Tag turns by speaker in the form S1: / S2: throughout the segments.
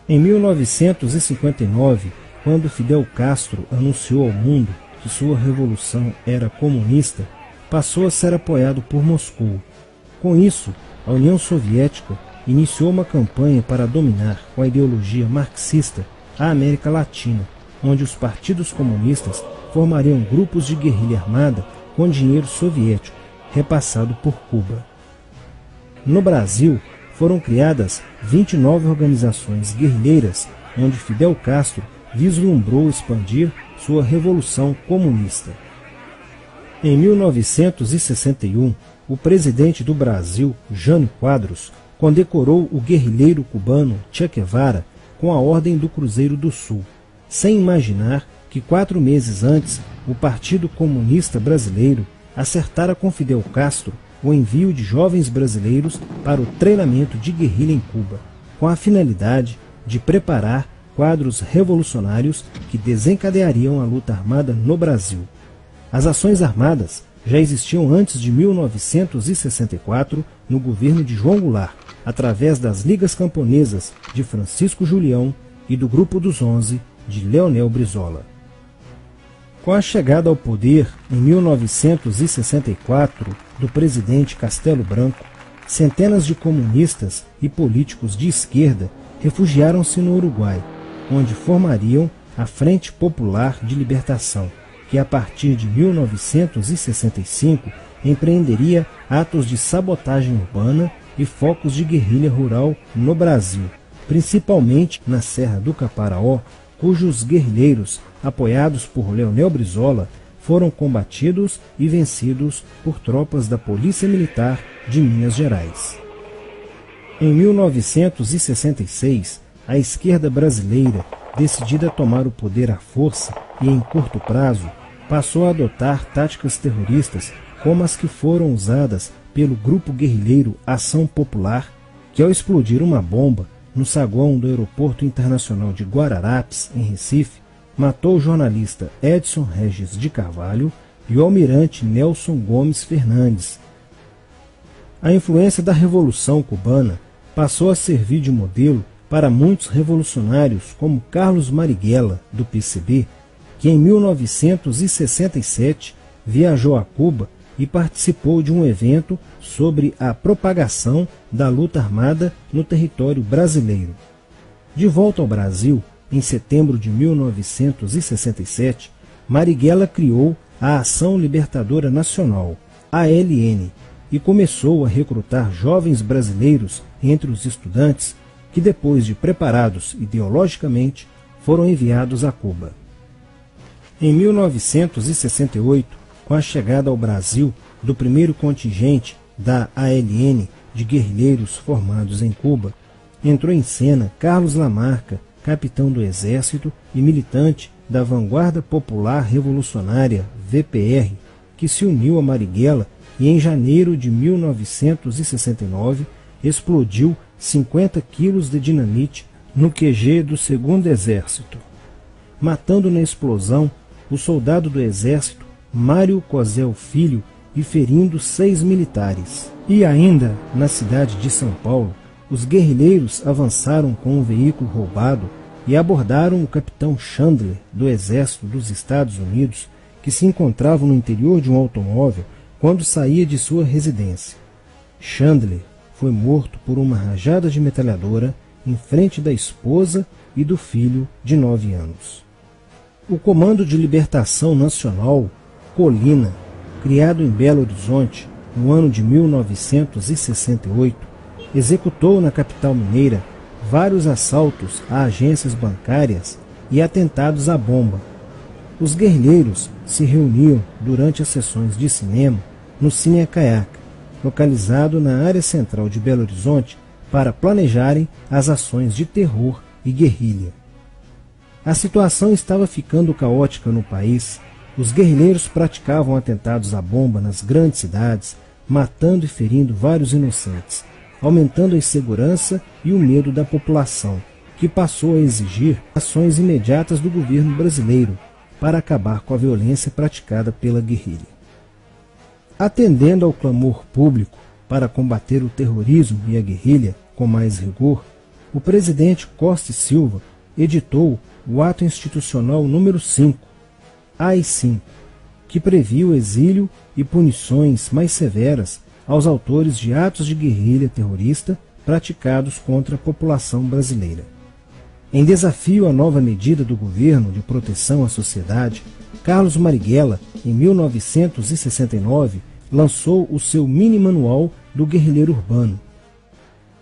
S1: Em 1959, quando Fidel Castro anunciou ao mundo que sua revolução era comunista, passou a ser apoiado por Moscou. Com isso, a União Soviética iniciou uma campanha para dominar com a ideologia marxista a América Latina, onde os partidos comunistas formariam grupos de guerrilha armada com dinheiro soviético, repassado por Cuba. No Brasil, foram criadas 29 organizações guerrilheiras, onde Fidel Castro vislumbrou expandir sua revolução comunista. Em 1961, o presidente do Brasil, Jânio Quadros, condecorou o guerrilheiro cubano Che Guevara com a Ordem do Cruzeiro do Sul, sem imaginar que 4 meses antes o Partido Comunista Brasileiro acertara com Fidel Castro o envio de jovens brasileiros para o treinamento de guerrilha em Cuba, com a finalidade de preparar quadros revolucionários que desencadeariam a luta armada no Brasil. As ações armadas já existiam antes de 1964 no governo de João Goulart, através das Ligas Camponesas de Francisco Julião e do Grupo dos 11 de Leonel Brizola. Com a chegada ao poder, em 1964, do presidente Castelo Branco, centenas de comunistas e políticos de esquerda refugiaram-se no Uruguai, onde formariam a Frente Popular de Libertação, que a partir de 1965 empreenderia atos de sabotagem urbana e focos de guerrilha rural no Brasil, principalmente na Serra do Caparaó, cujos guerrilheiros, apoiados por Leonel Brizola, foram combatidos e vencidos por tropas da Polícia Militar de Minas Gerais. Em 1966, a esquerda brasileira, decidida a tomar o poder à força e em curto prazo, passou a adotar táticas terroristas como as que foram usadas pelo grupo guerrilheiro Ação Popular, que ao explodir uma bomba no saguão do Aeroporto Internacional de Guararapes, em Recife, matou o jornalista Edson Regis de Carvalho e o almirante Nelson Gomes Fernandes. A influência da Revolução Cubana passou a servir de modelo para muitos revolucionários como Carlos Marighella, do PCB, que em 1967 viajou a Cuba e participou de um evento sobre a propagação da luta armada no território brasileiro. De volta ao Brasil, em setembro de 1967, Marighella criou a Ação Libertadora Nacional, ALN, e começou a recrutar jovens brasileiros entre os estudantes que, depois de preparados ideologicamente, foram enviados a Cuba. Em 1968, com a chegada ao Brasil do primeiro contingente da ALN de guerrilheiros formados em Cuba, entrou em cena Carlos Lamarca, capitão do Exército e militante da Vanguarda Popular Revolucionária, VPR, que se uniu a Marighella e em janeiro de 1969 explodiu 50 quilos de dinamite no QG do 2º Exército, matando na explosão o soldado do Exército Mário Cosel Filho e ferindo 6 militares. E ainda, na cidade de São Paulo, os guerrilheiros avançaram com um veículo roubado e abordaram o capitão Chandler, do Exército dos Estados Unidos, que se encontrava no interior de um automóvel quando saía de sua residência. Chandler foi morto por uma rajada de metralhadora em frente da esposa e do filho de 9 anos. O Comando de Libertação Nacional, Colina, criado em Belo Horizonte no ano de 1968, executou na capital mineira vários assaltos a agências bancárias e atentados à bomba. Os guerrilheiros se reuniam durante as sessões de cinema no Cine Caiaca, localizado na área central de Belo Horizonte, para planejarem as ações de terror e guerrilha. A situação estava ficando caótica no país. Os guerrilheiros praticavam atentados à bomba nas grandes cidades, matando e ferindo vários inocentes, aumentando a insegurança e o medo da população, que passou a exigir ações imediatas do governo brasileiro para acabar com a violência praticada pela guerrilha. Atendendo ao clamor público para combater o terrorismo e a guerrilha com mais rigor, o presidente Costa e Silva editou o Ato Institucional número 5, AI-5, que previa o exílio e punições mais severas aos autores de atos de guerrilha terrorista praticados contra a população brasileira. Em desafio à nova medida do governo de proteção à sociedade, Carlos Marighella, em 1969, lançou o seu mini-manual do guerrilheiro urbano.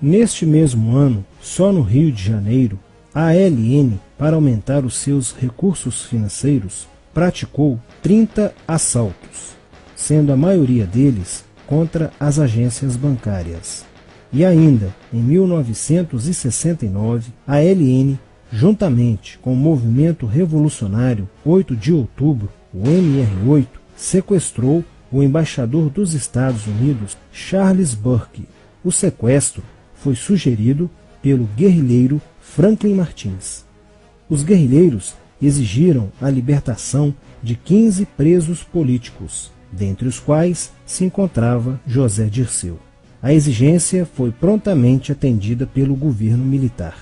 S1: Neste mesmo ano, só no Rio de Janeiro, a ALN, para aumentar os seus recursos financeiros, praticou 30 assaltos, sendo a maioria deles contra as agências bancárias. E ainda, em 1969, a ALN, juntamente com o movimento revolucionário 8 de outubro, o MR8, sequestrou o embaixador dos Estados Unidos, Charles Burke. O sequestro foi sugerido pelo guerrilheiro Franklin Martins. Os guerrilheiros exigiram a libertação de 15 presos políticos, dentre os quais se encontrava José Dirceu. A exigência foi prontamente atendida pelo governo militar.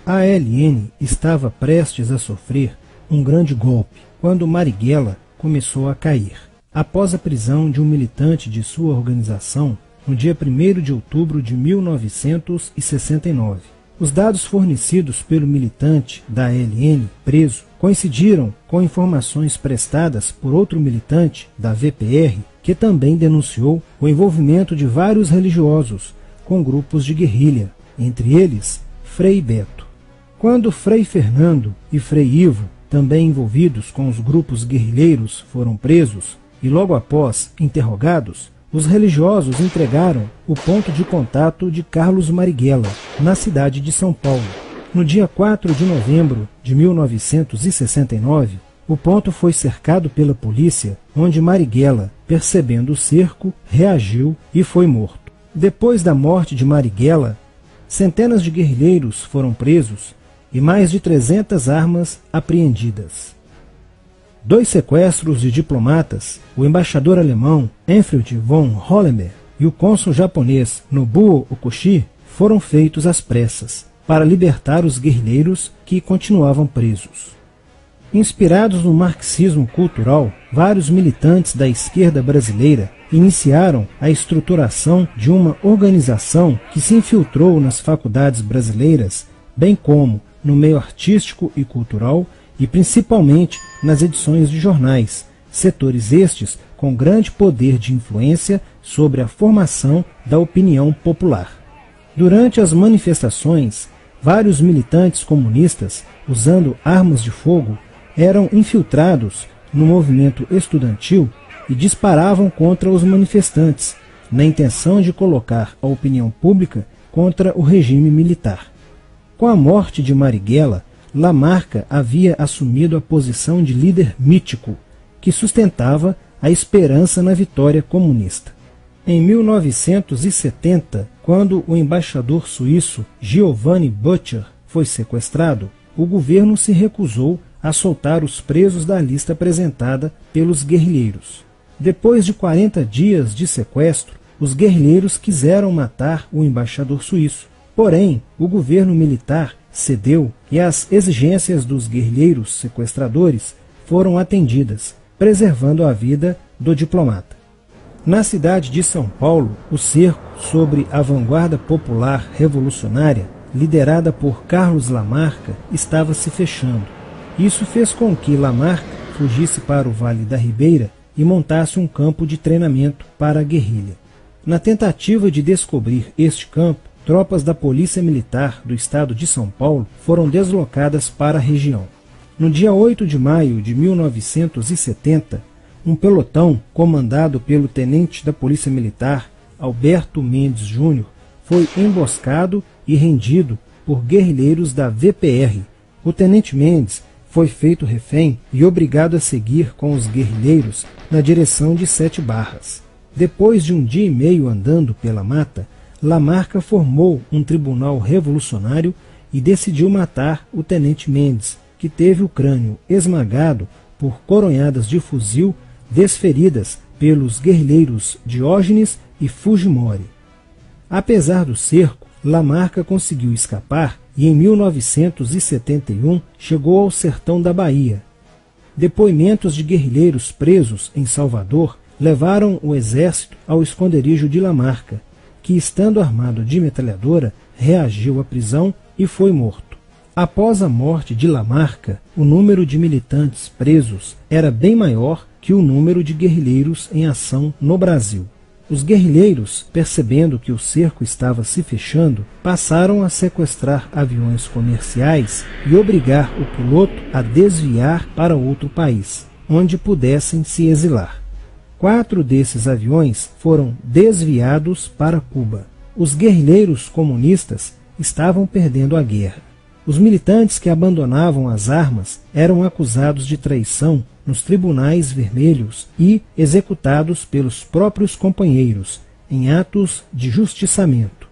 S1: A ALN estava prestes a sofrer um grande golpe quando Marighella começou a cair. Após a prisão de um militante de sua organização, no dia 1º de outubro de 1969. Os dados fornecidos pelo militante da ALN preso coincidiram com informações prestadas por outro militante da VPR, que também denunciou o envolvimento de vários religiosos com grupos de guerrilha, entre eles Frei Beto. Quando Frei Fernando e Frei Ivo, também envolvidos com os grupos guerrilheiros, foram presos e logo após interrogados, os religiosos entregaram o ponto de contato de Carlos Marighella, na cidade de São Paulo. No dia 4 de novembro de 1969, o ponto foi cercado pela polícia, onde Marighella, percebendo o cerco, reagiu e foi morto. Depois da morte de Marighella, centenas de guerrilheiros foram presos e mais de 300 armas apreendidas. 2 sequestros de diplomatas, o embaixador alemão Enfried von Hollenberg e o cônsul japonês Nobuo Okushi, foram feitos às pressas, para libertar os guerrilheiros que continuavam presos. Inspirados no marxismo cultural, vários militantes da esquerda brasileira iniciaram a estruturação de uma organização que se infiltrou nas faculdades brasileiras, bem como no meio artístico e cultural, e principalmente nas edições de jornais, setores estes com grande poder de influência sobre a formação da opinião popular. Durante as manifestações, vários militantes comunistas, usando armas de fogo, eram infiltrados no movimento estudantil e disparavam contra os manifestantes, na intenção de colocar a opinião pública contra o regime militar. Com a morte de Marighella, Lamarca havia assumido a posição de líder mítico, que sustentava a esperança na vitória comunista. Em 1970, quando o embaixador suíço Giovanni Butcher foi sequestrado, o governo se recusou a soltar os presos da lista apresentada pelos guerrilheiros. Depois de 40 dias de sequestro, os guerrilheiros quiseram matar o embaixador suíço. Porém, o governo militar cedeu e as exigências dos guerrilheiros sequestradores foram atendidas, preservando a vida do diplomata. Na cidade de São Paulo, o cerco sobre a vanguarda popular revolucionária, liderada por Carlos Lamarca, estava se fechando. Isso fez com que Lamarca fugisse para o Vale da Ribeira e montasse um campo de treinamento para a guerrilha. Na tentativa de descobrir este campo, tropas da Polícia Militar do estado de São Paulo foram deslocadas para a região. No dia 8 de maio de 1970, um pelotão comandado pelo tenente da Polícia Militar, Alberto Mendes Júnior, foi emboscado e rendido por guerrilheiros da VPR. O tenente Mendes foi feito refém e obrigado a seguir com os guerrilheiros na direção de Sete Barras. Depois de um dia e meio andando pela mata, Lamarca formou um tribunal revolucionário e decidiu matar o tenente Mendes, que teve o crânio esmagado por coronhadas de fuzil desferidas pelos guerrilheiros Diógenes e Fujimori. Apesar do cerco, Lamarca conseguiu escapar e em 1971 chegou ao sertão da Bahia. Depoimentos de guerrilheiros presos em Salvador levaram o exército ao esconderijo de Lamarca, que, estando armado de metralhadora, reagiu à prisão e foi morto. Após a morte de Lamarca, o número de militantes presos era bem maior que o número de guerrilheiros em ação no Brasil. Os guerrilheiros, percebendo que o cerco estava se fechando, passaram a sequestrar aviões comerciais e obrigar o piloto a desviar para outro país, onde pudessem se exilar. 4 desses aviões foram desviados para Cuba. Os guerrilheiros comunistas estavam perdendo a guerra. Os militantes que abandonavam as armas eram acusados de traição nos tribunais vermelhos e executados pelos próprios companheiros, em atos de justiçamento.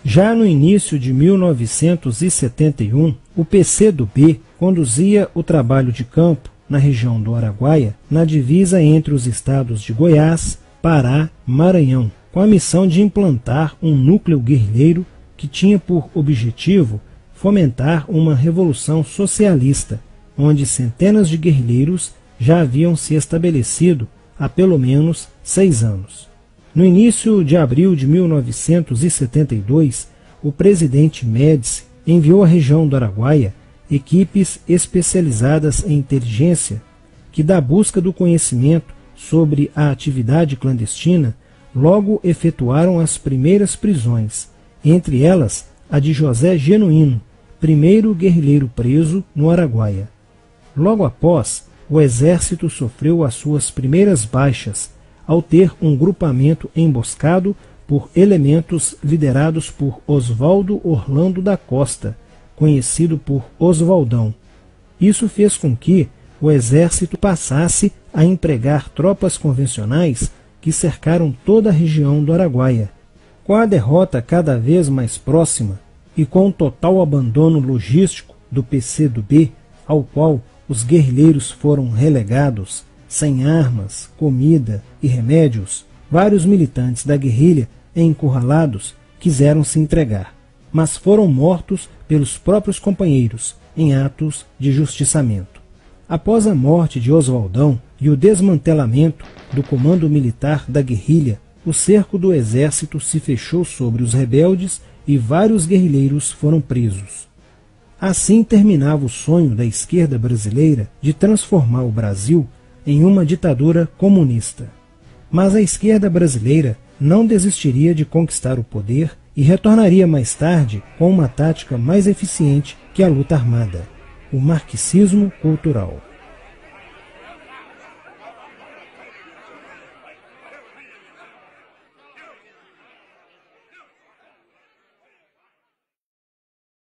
S1: Já no início de 1971, o PCdoB conduzia o trabalho de campo na região do Araguaia, na divisa entre os estados de Goiás, Pará e Maranhão, com a missão de implantar um núcleo guerrilheiro que tinha por objetivo fomentar uma revolução socialista, onde centenas de guerrilheiros já haviam se estabelecido há pelo menos 6 anos. No início de abril de 1972, o presidente Médici enviou à região do Araguaia equipes especializadas em inteligência que, da busca do conhecimento sobre a atividade clandestina, logo efetuaram as primeiras prisões, entre elas a de José Genuíno, primeiro guerrilheiro preso no Araguaia. Logo após, o exército sofreu as suas primeiras baixas, ao ter um grupamento emboscado por elementos liderados por Oswaldo Orlando da Costa, conhecido por Oswaldão. Isso fez com que o exército passasse a empregar tropas convencionais que cercaram toda a região do Araguaia. Com a derrota cada vez mais próxima e com o total abandono logístico do PCdoB, ao qual os guerrilheiros foram relegados, sem armas, comida e remédios, vários militantes da guerrilha, encurralados, quiseram se entregar, mas foram mortos pelos próprios companheiros em atos de justiçamento. Após a morte de Oswaldão e o desmantelamento do comando militar da guerrilha, o cerco do exército se fechou sobre os rebeldes e vários guerrilheiros foram presos. Assim terminava o sonho da esquerda brasileira de transformar o Brasil em uma ditadura comunista. Mas a esquerda brasileira não desistiria de conquistar o poder e retornaria mais tarde com uma tática mais eficiente que a luta armada: o marxismo cultural.